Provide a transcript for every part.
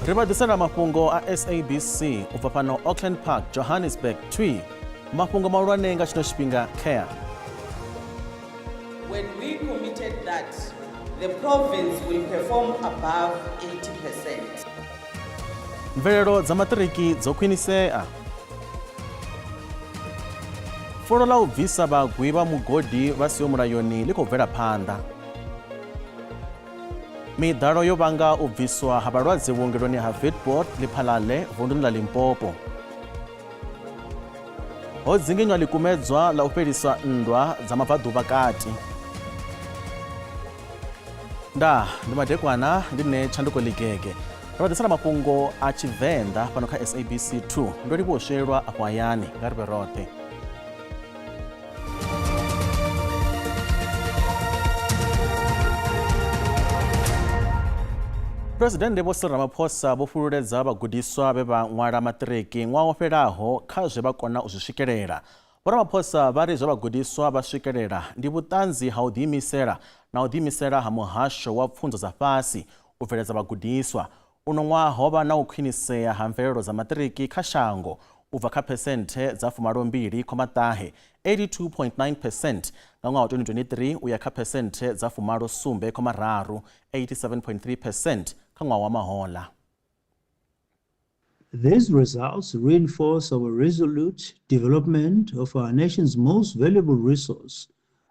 Ribadisana mafhungo a SABC ubva pano Auckland Park, Johannesburg, Twi. Mafhungo mahulwane nga chino chipinga care. When we committed that the province will perform above 80%. Mvelelo dza matiriki dzo khwinisea. Fulo la u bvisa vhagwi vha mugodi vha siho mulayoni ḽi khou bvela phanḓa. Miḓalo yo vhanga u bviswa ha vhalwadze vhuongeloni ha Witbord Lephalale vunḓuni ḽa Limpopo. Ho dzinginywa ḽikumedzwa ḽa u fhelisa nndwa dza mabvaḓuvha kati. Ndi madekwana ndi nṋe Tshanduko Ligege. Ribadisana mafhungo a Tshivenḓa fhano kha SABC 2 ndo livhuwa shelwa afho hayani nga ri roṱhe. President Vho Cyril Ramaphosa vho fululedza vhagudiswa vhe vha ṅwala maṱiriki ṅwaha wo fhelaho kha zwe vha kona u zwi swikelela. Vho Ramaphosa vha ri zwe vhagudiswa vha swikelela ndi vhuṱanzi ha u ḓiimisela na u ḓiimisela ha muhasho wa pfunzo dza fhasi u bveledza vhagudiswa. Uno ṅwaha ho vha na u khwinisea ha mvelelo dza maṱiriki kha shango u bva kha phesenthe dza 82.8 82.9% nga ṅwaha wa 2023 u ya kha phesenthe dza 67.3 87.3% kha ṅwaha wa mahola. These results reinforce our resolute development of our nation's most valuable resource,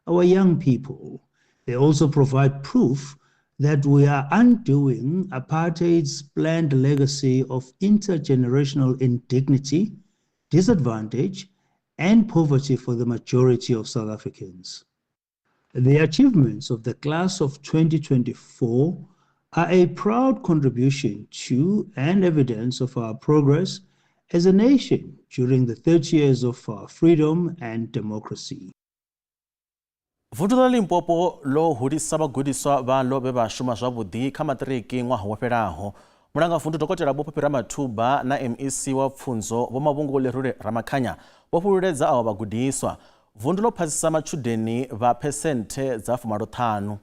our young people. They also provide proof that we are undoing apartheid's planned legacy of intergenerational indignity, disadvantage, and poverty for the majority of South Africans. The achievements of the class of 2024 are a proud contribution to and evidence of our progress as a nation during the 30 years of our freedom and democracy. Vundu ḽa Limpopo ḽo hulisa vhagudiswa vhaḽo vhe vha shuma zwavhuḓi kha maṱiriki ṅwaha wo fhelaho. Mulangavundu Dokotela Vho Phophi Ramathuba na MEC wa pfunzo Vho Mavhungo Lerule Ramakhanya vho fululedza avho vhagudiswa. Vundu ḽo phasisa matshudeni vha phesenthe dza 15.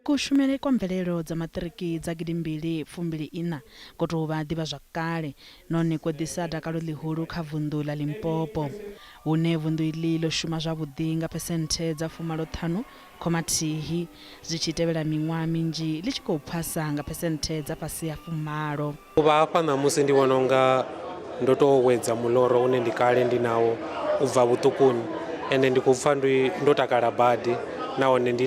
Kushumele kwa mvelelo dza maṱiriki dza 2024 ko tou vha ḓivhazwakale nahone ko ḓisa dakalo ḽihulu kha vunḓu ḽa Limpopo hune vunḓu iḽi ḽo shuma zwavhuḓi nga phesenthe dza 15.1 zwi tshi tevhela miṅwaha minzhi ḽi tshi khou phasa nga phesenthe dza fhasi ya 10. U vha hafha ṋamusi ndi vhona unga ndo tou wedza muḽoro une ndi kale ndi nawo u bva vhuṱukuni ende ndi khou pfha ndo takala badi nahone ndi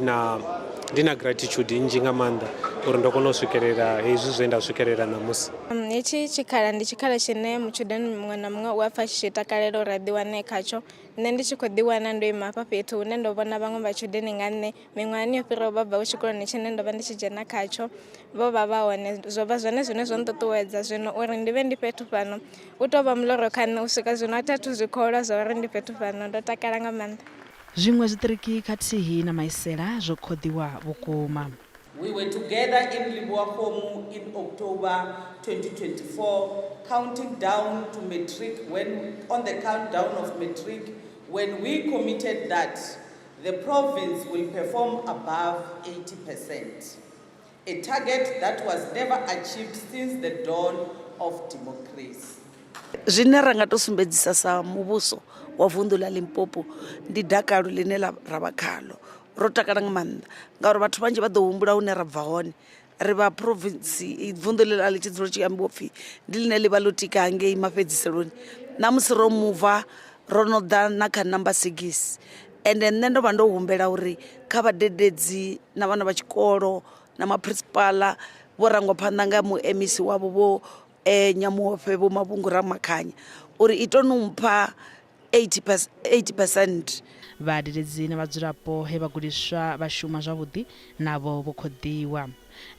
na gratitude nnzhi nga maanḓa uri ndo kona u swikelela hezwi zwe nda swikelela ṋamusi. Hetshi tshikhala ndi tshikhala tshine mutshudeni muṅwe na muṅwe u a pfha tshi takalela uri a ḓiwane khatsho. Nṋe ndi tshi khou ḓiwana ndo ima hafha fhethu hune ndo vhona vhaṅwe vhatshudeni nga nṋe miṅwahani yo fhiraho vha bvaho tshikoloni tshine ndo vha ndi tshi dzhena khatsho vho vha hone zwo vha zwone zwine zwo nṱuṱuwedza zwino uri ndi vhe ndi fhethu fhano u tou vha muḽoro kha nṋe u swika zwino a thi athu zwikholwa zwa uri ndi fhethu fhano ndo takala nga maanḓa. Zwiṅwe zwiṱiriki khathihi na maisela zwo khoḓiwa vhukuma. We were together in Libuakhomo in October 2024, counting down to matric, on the countdown of matric, when we committed that the province will perform above 80%, a target that was never achieved since the dawn of democracy. Zwine ra nga to sumbedzisa sa muvhuso wa vunḓu ḽa Limpopo ndi dakalo ḽine ra vha khalo ro takala nga maanḓa ngauri vhathu vhanzhi vha ḓo humbula hune ra bva hone ri vha province vunḓu ḽi ḽi tshi dzulo tshi ambiwa upfhi ndi ḽine ḽi vha ḽo tika hangei mafhedziseloni ṋamusi ro muva ro no ḓa na kha number 6 ende nṋe ndo vha ndo humbela uri kha vhadededzi na vhana vha tshikolo na maprincipala vho rangwa phanḓa nga MEC wavho vho Nyamuhofe Vho Mavhungo Ramakhanya uri ito numpha 80%. Vhadededzi na vhadzulapo he vhagudiswa vha shuma zwavhuḓi navho vho khoḓiwa.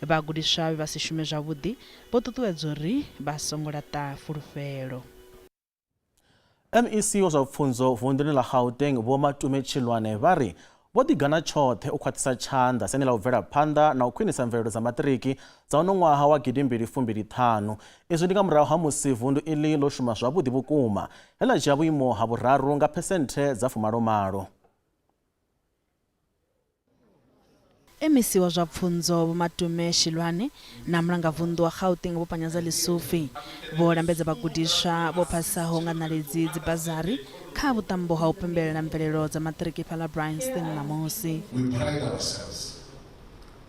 Vhagudiswa vha si shume zwavhuḓi vho ṱuṱuwedza uri vha songo laṱa fulufhelo. MEC wa zwa pfunzo vunḓuni ḽa Gauteng Vho Matume Chilwane vha ri vho ḓigana tshoṱhe u khwaṱhisa tshanḓa sene ḽa u bvela phanḓa na u khwinisa mvelelo dza maṱiriki dza uno ṅwaha wa 2025. Izwi ndi nga murahu ha musi vundu iḽi ḽo shuma zwavhuḓi vhukuma he ḽa dzhia vhuimo ha vhuraru nga phesenthe dza 18. MEC wa zwa pfunzo Vho Matume Shilwane na mulangavundu wa Gauteng Vho Panyaza Lesufi vho lambedza vhagudiswa vho phasaho nga ṋaledzi dzibazari kha vhuṱambo ha u pembelela mvelelo dza maṱiriki fhaḽa Bryanston namusi. We pride ourselves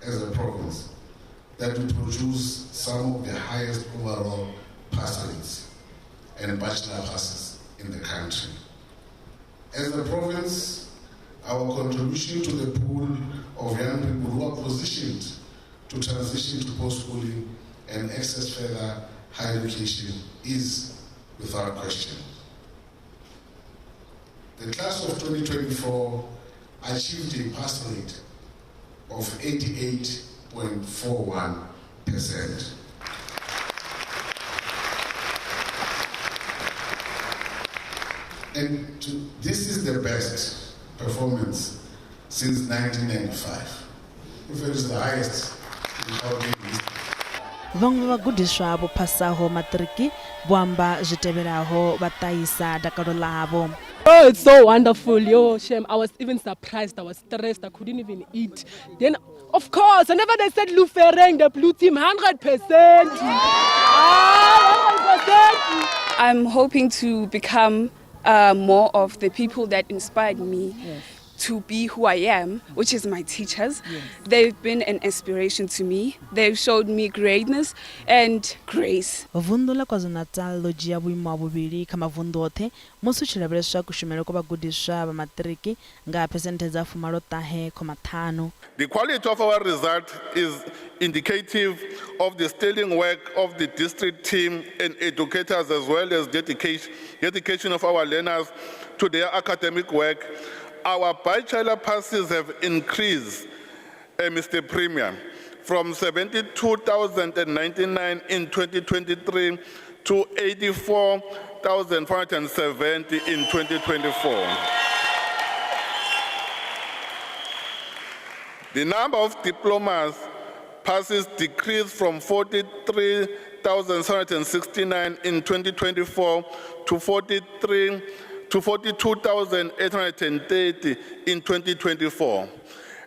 as a province that we produce some of the highest overall pass rates and bachelor passes in the country. As a province, our contribution to the pool of young people who are positioned to transition to post-schooling and access further higher education is without question. The class of 2024 achieved a pass rate of 88.41%. And this is the best performance since 1995. In fact, it's the highest in our history. Vhaṅwe vhagudiswa vho phasaho maṱiriki vho amba zwi tevhelaho vha ṱahisa dakalo ḽavho. Oh, it's so wonderful. Yo, Shem, I was even surprised. I was stressed. I couldn't even eat. Then, of course, whenever they said Lufereng, the blue team, 100%. 100%. I'm hoping to become more of the people that inspired me to be who I am, which is my teachers. They've been an inspiration to me. They've showed me greatness and grace. Vundu la KwaZulu-Natal ḽo dzhia vhuimo ha vhuvhili kha mavundu oṱhe musi hu tshi lavheleswa kushumele kwa vhagudiswa vha maṱiriki nga phesenthe dza 59.5. The quality of our result is indicative of the sterling work of the district team and educators, as well as dedication of our learners to their academic work. Our bachelor passes have increased, Mr. Premier, from 72,099 in 2023 to 84,470 in 2024. The number of diplomas passes decreased from 43,769 in 2024 to 42,830 in 2024.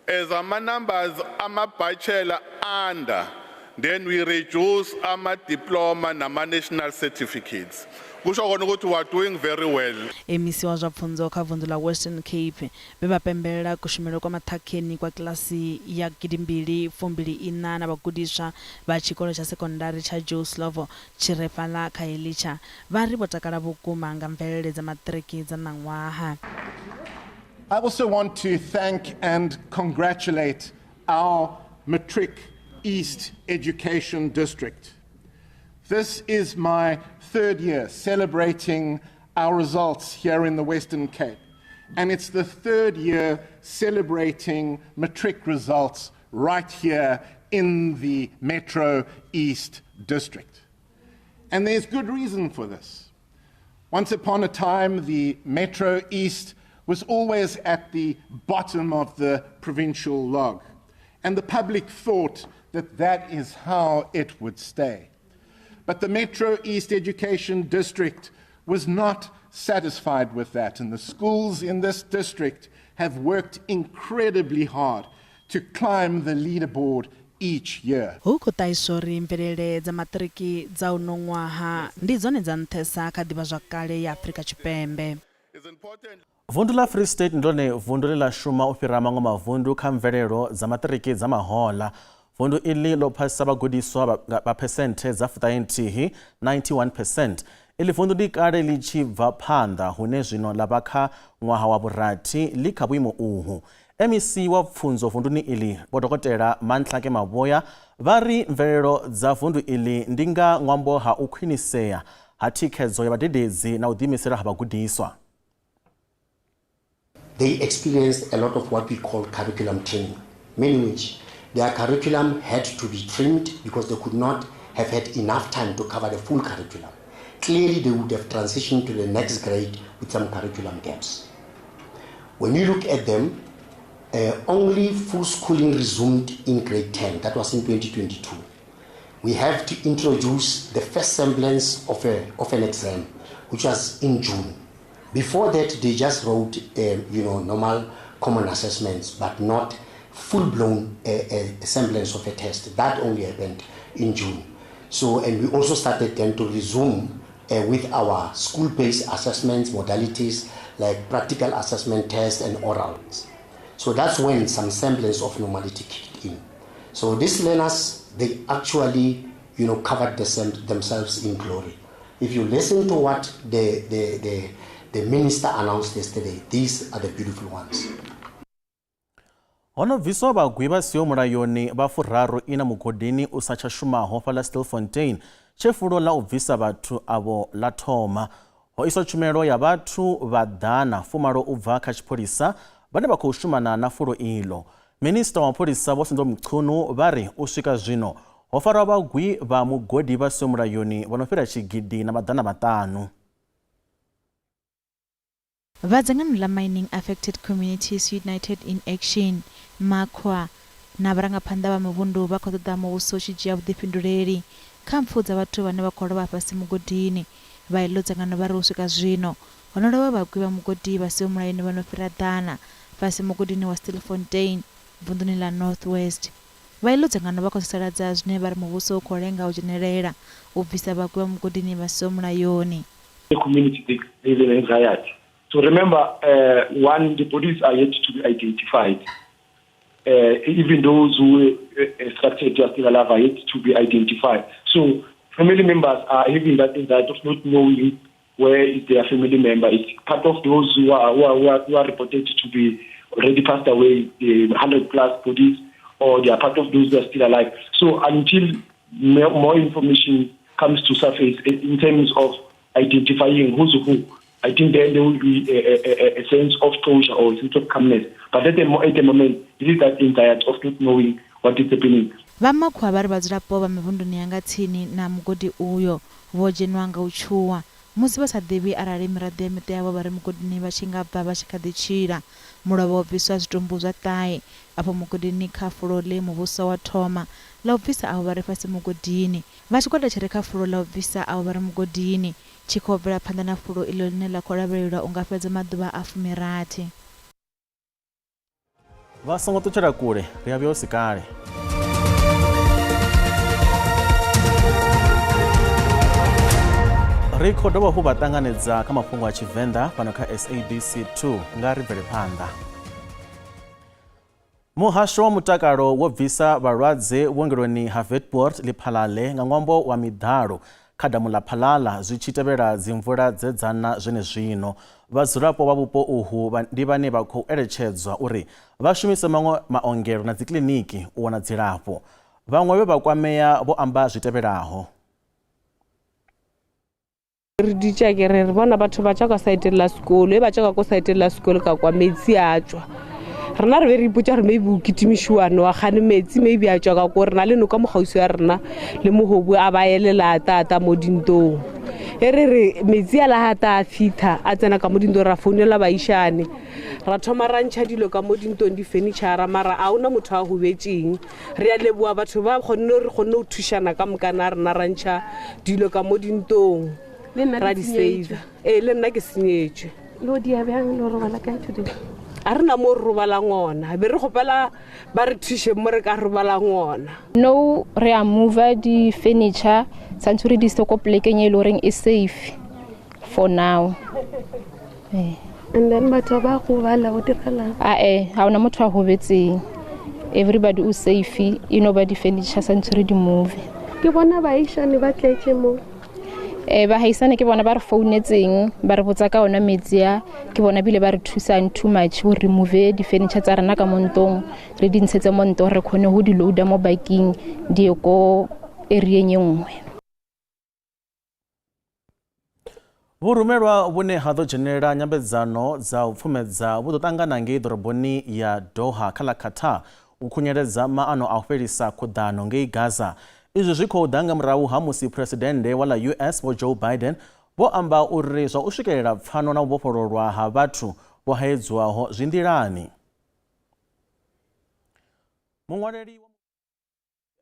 As our numbers are bachelor under, then we reduce our diploma and our national certificates. We are doing very well. MEC wa zwa pfunzo kha vundu la Western Cape vhe vha pembelela kushumele kwa maṱhakheni kwa kilasi ya 2024 na vhagudiswa vha tshikolo tsha sekondari tsha Joe Slovo Chirefala kha Elitsha vha ri vho takala vhukuma nga mvelele dza maṱiriki dza ṋaṅwaha. I also want to thank and congratulate our Matric East Education District. This is my third year celebrating our results here in the Western Cape, and it's the third year celebrating matric results right here in the Metro East District. And there's good reason for this. Once upon a time, the Metro East was always at the bottom of the provincial log, and the public thought that that is how it would stay. But the Metro East Education District was not satisfied with that, and the schools in this district have worked incredibly hard to climb the leaderboard each year. Huku taisori mvelele dza maṱiriki dza uno ṅwaha ndi dzone dza nṱhesa kha ḓivhazwakale ya Afrika Tshipembe. Vundu la Free State ndone vundu ḽi la shuma u fhira maṅwe mavundu kha mvelelo dza maṱiriki dza mahoḽa. Vundu ili lo phasa vhagudiswa vha phesenthe dza 91%. Ili vundu ndi kale ḽi tshi bva phanḓa hune zwino ḽa vha kha ṅwaha wa vhurathi ḽi kha vhuimo uhu. MEC wa pfunzo vunduni ili Vho Dokotela Mantlake Maboya vha ri mvelelo dza vundu ili ndi nga ṅwambo ha u khwinisea ha thikhedzo ya vhadededzi na u ḓiimisela ha vhagudiswa. They experienced a lot of what we call curriculum training, meaning which their curriculum had to be trimmed because they could not have had enough time to cover the full curriculum. Clearly, they would have transitioned to the next grade with some curriculum gaps. When you look at them, only full schooling resumed in grade 10. That was in 2022. We have to introduce the first semblance of an exam, which was in June. Before that, they just wrote, normal common assessments, but not full-blown semblance of a test. That only happened in June. So, and we also started then to resume with our school-based assessments, modalities, like practical assessment tests and orals. So that's when some semblance of normality kicked in. So these learners, they actually, covered themselves in glory. If you listen to what the minister announced yesterday, these are the beautiful ones. Ono bviswa vhagwi vasiho mulayoni vha furaru ina mugodini u sa tsha shumaho fhaḽa Stilfontein tshe fulo ḽa u bvisa vhathu avho ḽa thoma ho iswa tshumelo ya vhathu vha ḓana fumalo u bva kha tshipholisa vhane vha khou shumana na fulo iḽo. Minista wa mapholisa Vho Sinḓo Mchunu vha ri u swika zwino ho farwa vhagwi vha mugodi vhasiho mulayoni vho no fhira tshigidi na maḓana maṱanu. Vhadzangano la Mining Affected Communities United in Action MACWA na vharangaphanḓa vha muvhundu vha khou ṱoḓa muvhuso u tshi dzhia vhuḓifhinduleli kha mpfu dza vhathu vhane vha khou lovha fhasi mugodini. Vha iḽo dzangano vha ri u swika zwino ho no lovha vhagwi vha mugodi vhasiho mulayoni vha no fhira ḓana fhasi mugodini wa Stilfontein vunḓuni ḽa North West. Vha iḽo dzangano vha khou sasaladza zwine vha ri muvhuso u khou lenga u dzhenelela u bvisa vhagwi vha mugodini vhasiho mulayoni. The community they live in anxiety. So remember, one, the bodies are yet to be identified. Even those who structured are still alive are yet to be identified. So family members are having that anxiety of not knowing where is their family member. It's part of those who are reported to be already passed away, the 100+ bodies, or they are part of those who are still alive. So until more information comes to surface in terms of identifying who's who, I think then there will be a sense of closure or a sense of calmness. But at the moment, it is that anxiety of not knowing what is happening. Vha vari vhadzulapo vha mivhunduni yanga tsini na mugodi uyo vho dzhenwa nga u tshuwa musi vha sa ḓivhi arali miraḓo ya miṱa yavho vha ri mugodini vha tshi nga bva vha tshi kha ḓi tshila. Mulovha wo bviswa zwitumbu zwa ṱahe afho mugodini kha fulo ḽe muvhuso wa thoma ḽa u bvisa avho vha ri fhasi mugodini. Vha tshigwada tshi re kha fulo ḽa u bvisa avho vha ri mugodini tshi khou bvela phanḓa na fulo iḽo ḽine ḽa khou lavhelelwa u nga fhedza maḓuvha a 60. Vha songo ṱutshela kule ri a vhuya u si kale. Ri khou dovha hafhu vha ṱanganedza kha mafhungo a Tshivenḓa fhano kha SABC 2 nga ri bvele phanḓa. Muhasho wa mutakalo wo bvisa vhalwadze vhuongeloni ha Witpoort Lephalale nga ṅwambo wa miḓalo kha damu ḽa Phalala zwi tshi tevhela dzimvula dzedzana zwenezwino. Vhadzulapo vha vhupo uhu ndi vhane vha khou eletshedzwa uri vha shumise maṅwe maongelo na dzikiḽiniki u wana dzilafho. Vhaṅwe vhe vha kwamea vho amba zwi tevhelaho. Re ditša ke re bona batho ba tša ka saete la sekolo ba tša ka ko saete la sekolo ka kwa metsi a tšwa rena re be re ipotša re maybe o kitimišwane wa gane metsi maybe a tšwa ka ko rena le no ka mogausi ya rena le mogobu a ba elela tata mo dintong e re metsi a la hata a fitha a tsena ka mo dintong ra founela baišane ra thoma ra ntšha dilo ka mo dintong di-furniture mara a ona motho a hubetšeng re a leboa batho ba re kgonne go thušana ka mokana rena ra ntšha dilo ka mo dintong ra di save le nna ke senyetšwe a re na mo re robala ngona be re gopela ba re thuše mo re ka robala ngona. No re a move di furniture santse re di stoko plekeng e le reng e safe for now. And then batho ba go bala go dirala ha ona motho a hobetseng everybody o safe nobody furniture santse re di move. Ke bona baishane ba tletse mo ba haisane ke bona ba re founetseng ba re botsa ka ona metsi ya ke bona bile ba re thusang too much ho remove di furniture tsa rena ka montong re di ntshetse monto re khone ho di loada mo baking di ko area nngwe. Vhurumelwa vhune ha ḓo dzhenelela nyambedzano dza u pfumedza vhu ḓo ṱangana ngei ḓoroboni ya Doha kha ḽa Qatar u khunyeledza maano a u fhelisa khuḓano ngei Gaza. Izwi zwi khou ḓa nga murahu ha musi phuresidennde wa ḽa US Vho Joe Biden vho amba uri zwa u swikelela pfano na u vhofhololwa ha vhathu vho haedzwaho zwi nḓilani. Muṅwaleli wa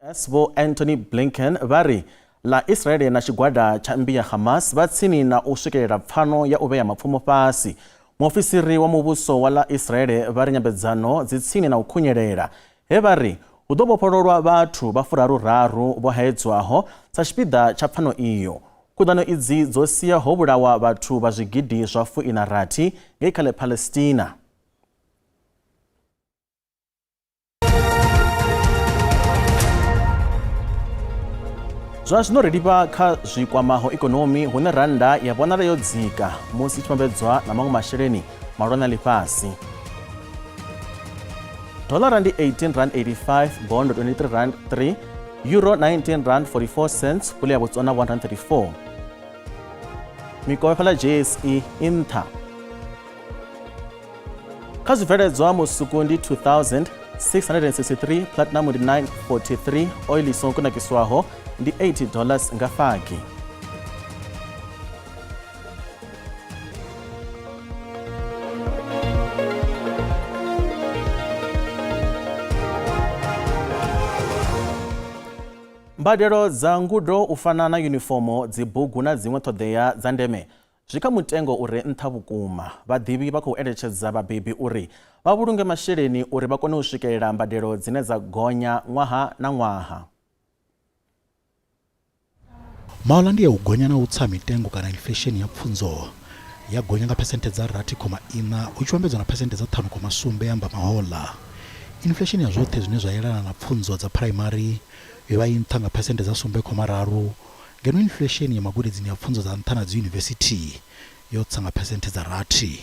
US Vho Anthony Blinken vha ri ḽa Israel na tshigwada tsha mmbi ya Hamas vha tsini na u swikelela pfano ya u vhea mapfumo fhasi muofisiri wa muvhuso wa la Israeli vha ri nyambedzano dzi tsini na u khunyelela he vha ri hu ḓo vhofhololwa vhathu vha furaruraru vho haedzwaho sa tshipiḓa tsha pfano iyo. Khuḓano idzi dzo sia ho vhulawa vhathu vha zwigidi zwa 40 ngei kha Palestina. Zwa zwino ri livha kha zwikwamaho ikonomi hune randa ya vhonala yo dzika musi tshi vhambedzwa na maṅwe masheleni malwana ḽifhasi. Dollar ndi 18.85, bond 23.3, euro 19.44, pula ya Botswana 134. Mikovhe fhala JSE inṱha. Kha zwibveledzwa musuku ndi 2,663, platinum ndi 943, oil songo kunakiswaho ndi $80 nga faki. Mbadelo dza ngudo u fana na unifomo, dzibugu na dziṅwe ṱhoḓea dza ndeme zwi kha mutengo uri nṱha vhukuma. Vhaḓivhi vha khou eletshedza vhabebi uri vha vhulunge masheleni uri vha kone u swikelela mbadelo dzine dza gonya ṅwaha na ṅwaha. Maula ndi ya u gonya na u tsa mitengo kana inflation ya pfunzo ya gonya nga phesenthe dza 8.4 u tshi vhambedzwa na phesenthe dza 5.7 yamba mahola. Inflation ya zwoṱhe zwine zwa yelana na pfunzo dza primary yo vha nṱha nga phesenthe dza 7.3 ngeno inflation ya magudedzini ya pfunzo dza nṱha na dzi university yo tsa nga phesenthe dza 8.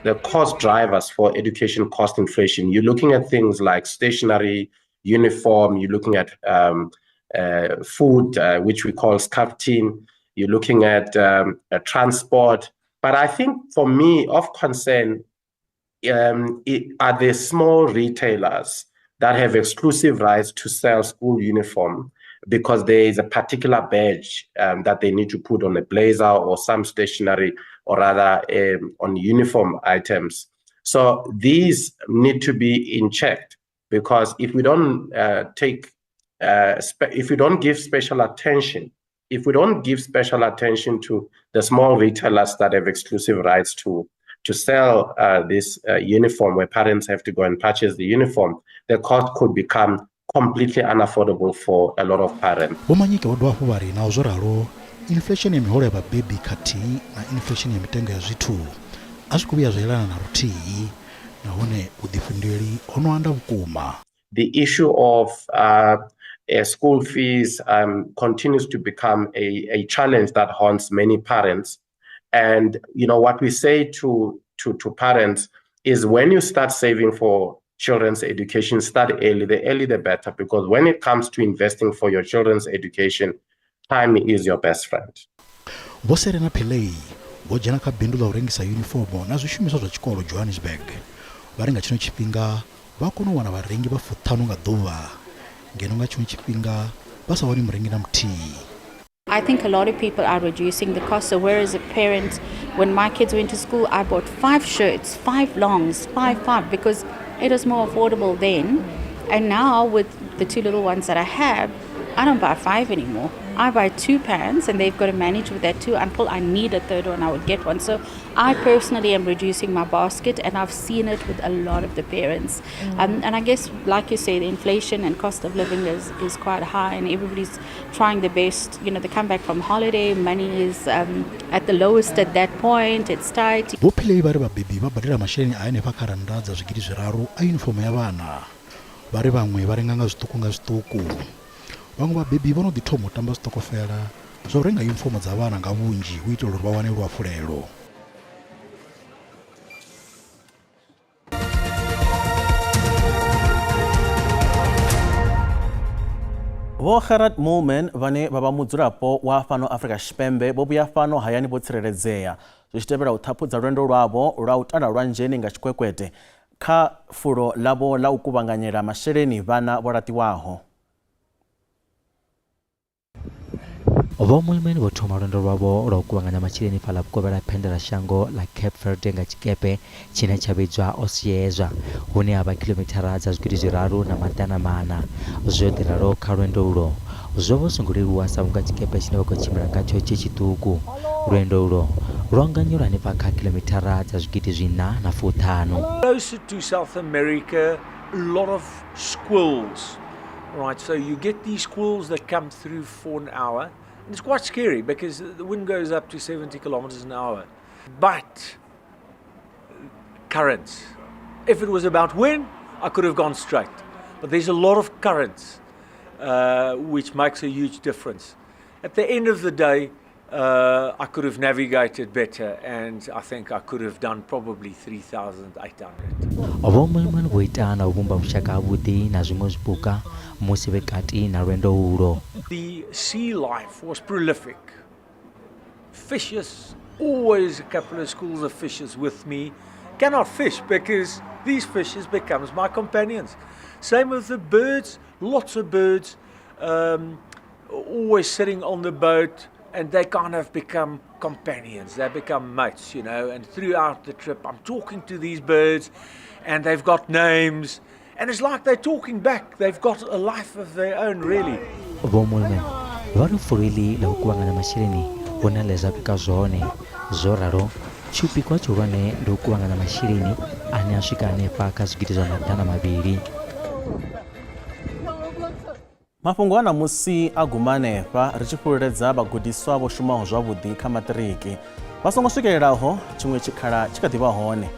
The cost drivers for education cost inflation, you're looking at things like stationery, uniform, you're looking at food, which we call scarfteen, you're looking at transport. But I think for me, of concern are the small retailers that have exclusive rights to sell school uniform because there is a particular badge that they need to put on a blazer or some stationery or rather on uniform items. So these need to be in check because if we don't if we don't give special attention, to the small retailers that have exclusive rights to sell this uniform where parents have to go and purchase the uniform, the cost could become completely unaffordable for a lot of parents. Vomanyike vho dovha hafhu vha ri naho zwo ralo inflation ya miholo ya vhabebi khathihi na inflation ya mitengo ya zwithu a zwi khou vhuya zwa yelana na luthihi nahone vhuḓifhinduleli ho no anda vhukuma. The issue of school fees continues to become a challenge that haunts many parents. And what we say to parents is when you start saving for children's education, start early. The early the better, because when it comes to investing for your children's education, time is your best friend. Vho Serena Pillay vho dzhena kha bindu ḽa u rengisa uniform na zwishumiswa zwa tshikolo Johannesburg. Vha ri nga tshino tshifhinga vha kona u wana vharengi vha 5 nga ḓuvha ngeno nga tshino tshifhinga vha sa wani murengi na muthihi. I think a lot of people are reducing the cost. So whereas a parent, when my kids went to school, I bought 5 shirts, 5 longs, 5, because it was more affordable then. And now with the 2 little ones that I have, I don't buy 5 anymore. I buy 2 pants and they've got to manage with that too until I need a third one, I would get one. So I personally am reducing my basket and I've seen it with a lot of the parents. And I guess, like you say, the inflation and cost of living is quite high and everybody's trying their best. They come back from holiday, money is at the lowest at that point, it's tight. Vho Pillay vha ri vhabebi vha badela masheleni a henefha kha rannda dza zwigidi zwiraru a uniform ya vhana. Vha ri vhaṅwe vha renga nga zwiṱuku. Vhaṅwe vhabebi vho no ḓi thoma u tamba zwiṱokofela zwa u renga uniform dza vhana nga vhunzhi u itela uri vha wane luhafulelo. Vho Gerard Moolman vhane vha vha mudzulapo wa fhano Afrika Tshipembe vho vhuya fhano hayani vho tsireledzea zwi tshi tevhela u ṱhaphudza lwendo lwavho lwa u tala lwanzheni nga tshikwekwete kha fulo ḽavho ḽa u kuvhanganyela masheleni vhana vho laṱiwaho. Vho Moolman vho thoma lwendo lwavho lwa u kuvhanganya masheleni fhaḽa vhukovhela phenda ḽa shango ḽa Cape Verde nga tshikepe tshine tsha vhidzwa Osieza hune ha vha kilomithara dza zwigidi zwiraru na maḓana zwo ḓi ralo kha lwendo ulo zwo vha songo leluwa sa vhunga tshikepe tshine vha khou tshimbila ngatsho tshi tshiṱuku. Lwendo ulo rwanganyurani pa kha kilomitara dza zwigidi zwina na fuṱhanu. Closer to South America, a lot of squalls, right? So you get these squalls that come through for an hour, and it's quite scary because the wind goes up to 70 kilometers an hour. But currents. If it was about wind, I could have gone straight. But there's a lot of currents, which makes a huge difference. At the end of the day, I could have navigated better, and I think I could have done probably 3,800. Vhomuimani vho ita na u vhumba vhushaka havhuḓi na zwiṅwe zwipuka musi vhe kati na lwendo ulo. The sea life was prolific. Fishes, always a couple of schools of fishes with me. Cannot fish because these fishes becomes my companions. Same with the birds, lots of birds, always sitting on the boat, and they kind of become companions, they become mates, you know, and throughout the trip I'm talking to these birds and they've got names, and it's like they're talking back, they've got a life of their own, really. Vhomuimani vari furile la u kuvhanganya masheleni hune leza pika zwone zwo ralo tshipikwa tshihulwane ndi u kuvhanganya masheleni ane a swika hanefha kha zwigidi zwa maḓana mavhili. Mafhungo a namusi a guma hanefha ri tshi fhululedza vhagudiswa vho shumaho zwavhuḓi kha maṱiriki vha songo swikelelaho tshiṅwe tshikhala tshi kha ḓi vha hone.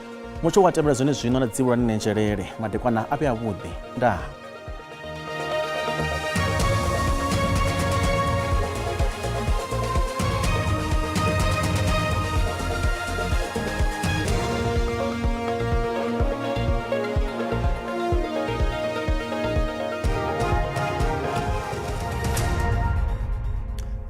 Mutsho wa tevhela zwone zwino na dzivhulani nenzhelele madekwana a vhe avhuḓi. Ndaa.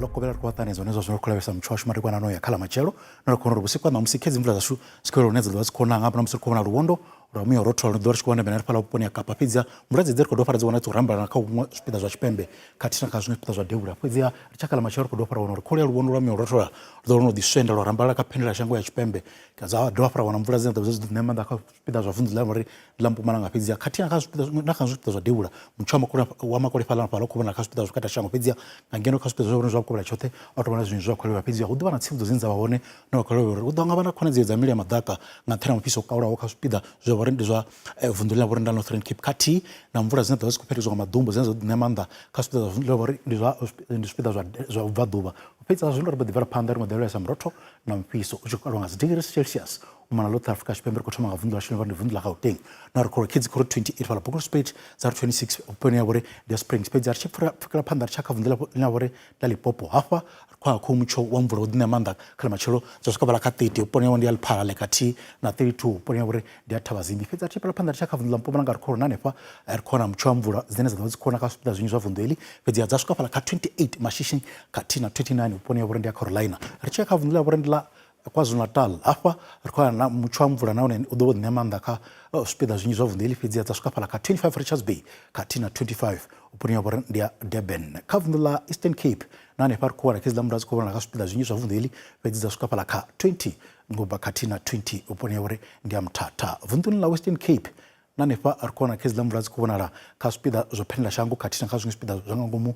lokobela kwa tani zone zwo kulabesa mchwashu madekwana no ya khala machelo na kono rubusikwa na musikhedzi mvula zashu sikolo nedza lwa sikona ngapa na musiko na ruwondo rami orotho ndo rishikwana bena phala uponi akapa pizza muradze dzeri kodo faradze wana tsoramba na kha spida zwa chipembe katina ka zwine spida zwa deura pwedzia richakala machelo kodo fara wana rikole ruwondo rami orotho ndo no diswenda lo rambala ka phenela shango ya chipembe kaza do fara wana mvula dzine dzo nema nda kha spida zwa vundu la mari lampu mana ngapizia katina ka spida na kha spida zwa deura mchama kuna wa makole fala phala kubona ka spida zwa kata shango pizia ngangeno ka spida zwa zwa kubela chote automana zvinhu zvakolewa pizia udiva na tsivu dzinza vaone no kolewa udanga vana khona dzedza mili ya madaka ngathera mapiso kaula wa ka spida zwa varindi zwa vundu la Northern Northern Cape kati na mvula dzine dzavha kupherizwa madombo dzine nemanda kha spida zwa vundu la vari ndi spida zwa vaduva upedza zvinhu ri badivara panda ri modelo ya samrotho na mpiso uchikalwa nga degrees Celsius umana lo Africa chipembe kuthoma nga vundu la shino vari vundu la Gauteng na record kids kho 28 fala Bokos Page za 26 upone ya vore the Springs Page za chifura panda chaka vundu la vore la Limpopo hafa kwa khumucho wa mvula udine manda khala machelo zosuka bala ka 30 upone ya ndi alphala le kati na 32 upone ya vore ndi athavazimbi fedza chipala panda chaka vundu la Mpuma nga record nanefa record mcho mvula zine zadzikhona ka spida zwinyi zwa vundu eli fedza za suka bala ka 28 mashishi kati na 29 upone ya vore ndi Carolina richeka vundu la vore ndi la KwaZulu-Natal hapa rikwana na mchwa mvula naone udobo nemanda ka spida zwinyi zwa vundu eli fedza za suka bala ka 25 Richards Bay kati na 25 upone ya vore ndi Durban ka vundu la Eastern Cape nane par kuwa rakizla mrazi kuwa na kaspida zwinyi zwa vundu eli fedza suka bala ka 20 ngoba kati na 20 upone ya vore ndi Mthatha vundu la Western Cape nane pa arkona kezla mrazi kuwa na kaspida zwa phenela shango kati na kazungu spida zwa ngomu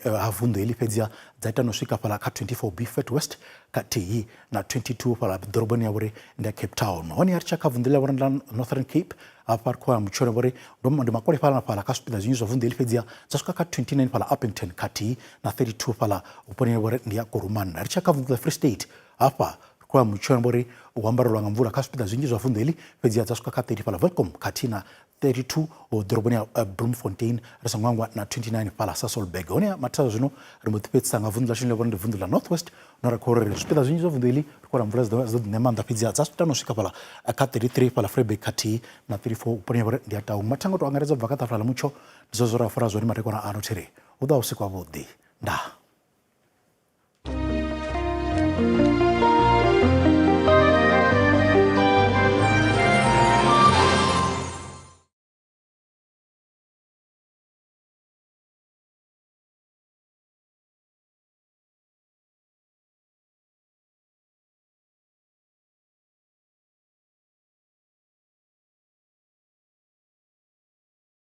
havundu eli fedza zaita no swika pala ka 24 Beaufort West kati na 22 pala doroboni ya vore ndi Cape Town honi archaka vundu la vore Northern Cape apar kwa mchoro vore ndo makole pala pala kaspida zwinyi zwa vundu eli fedza zasuka ka 29 pala Upington kati na 32 pala upone vore ndi ya Koromana archaka vundu la Free State hapa kwa mchoro vore uambarwa ngamvula kaspida zwinyi zwa vundu eli fedza zasuka ka 30 pala Welcome kati na 32 o doroboni ya Bloemfontein rasangwangwa na 29 pala Sasolburg honi matazo zvino rimotipetsa nga vundu la shino vore ndi vundu la Northwest na rakore spida zwinyi zwa vundu eli kwa mvula zwa nemanda fedza zasutano swika pala ka 33 pala Vryburg kati na 34 upone vore ndi atau matango to angaredza bvakata fala mucho ndizvo zora fara zvoni marekona ano tere uda usiku wavhuḓi nda